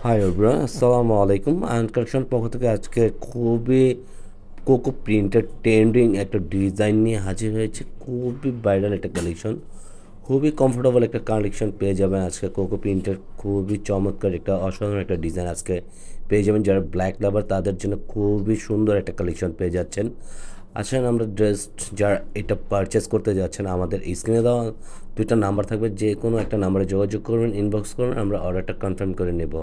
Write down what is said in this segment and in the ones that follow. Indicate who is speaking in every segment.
Speaker 1: Hi everyone, আসসালামু আলাইকুম। Ion collection পক্ষ থেকে আজকে খুবই কোকো প্রিন্টের ট্রেন্ডিং একটা ডিজাইন নিয়ে হাজির হয়েছে। খুবই ভাইরাল একটা কালেকশন, খুবই কমফোর্টেবল একটা কালেকশন পেয়ে যাবেন আজকে। কোকো প্রিন্টের খুবই চমৎকার একটা অসাধারণ একটা ডিজাইন আজকে পেয়ে যাবেন। যারা ব্ল্যাক লাভার তাদের জন্য খুবই সুন্দর একটা কালেকশন পেয়ে যাচ্ছেন। আসেন আমরা জাস্ট যারা এটা পারচেস করতে যাচ্ছেন, আমাদের স্ক্রিনে দেওয়া দুইটা নাম্বার থাকবে, যে কোনো একটা নাম্বারে যোগাযোগ করবেন, ইনবক্স করবেন, আমরা অর্ডারটা কনফার্ম করে নেব।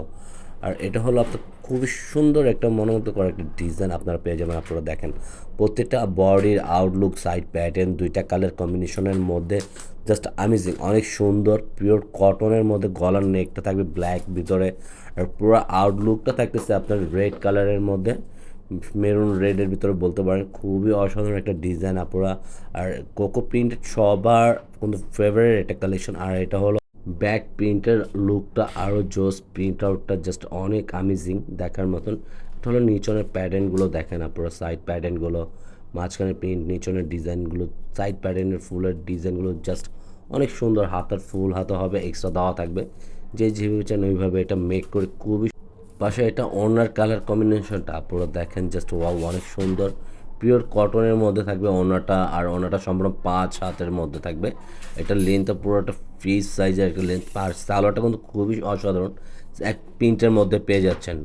Speaker 1: আর এটা হলো আপনার খুবই সুন্দর একটা মনোমুগ্ধকর একটা ডিজাইন আপনারা পেয়ে যাবেন। আপনারা দেখেন প্রত্যেকটা বডির আউটলুক, সাইড প্যাটার্ন, দুইটা কালার কম্বিনেশনের মধ্যে জাস্ট অ্যামেজিং, অনেক সুন্দর। পিওর কটনের মধ্যে গলার নেকটা থাকবে ব্ল্যাক ভিতরে, আর পুরো আউটলুকটা থাকতেছে আপনার রেড কালারের মধ্যে, মেরুন রেডের ভিতরে বলতে পারেন। খুবই অসাধারণ একটা ডিজাইন আপনারা। আর কোকো প্রিন্ট সবার কিন্তু ফেভারিট একটা কালেকশন। আর এটা হলো ব্যাক প্রিন্টের লুকটা আরও জোস, প্রিন্ট আউটটা জাস্ট অনেক অ্যামেজিং দেখার মতন। এটা হলো নিচনের প্যাটার্নগুলো দেখেন আপনারা, সাইড প্যাটার্নগুলো, মাঝখানে প্রিন্ট, নিচনের ডিজাইনগুলো, সাইড প্যাটার্নের ফুলের ডিজাইনগুলো জাস্ট অনেক সুন্দর। হাতার ফুল হাতা হবে, এক্সট্রা দেওয়া থাকবে, যে যেভাবে চান ওইভাবে এটা মেক করে খুবই। পাশে এটা ওড়নার কালার কম্বিনেশনটা আপনারা দেখেন, জাস্ট ওয়াও, অনেক সুন্দর। পিওর কটনের মধ্যে থাকবে ওড়নাটা, আর ওড়নাটা সম্পূর্ণ 5 হাতের মধ্যে থাকবে। এটা লেন্থটা পুরোটা ফ্রি সাইজের একটা লেন্থ, আর সালোয়ারটা কিন্তু খুবই অসাধারণ, এক প্রিন্টের মধ্যে পেয়ে যাচ্ছেন।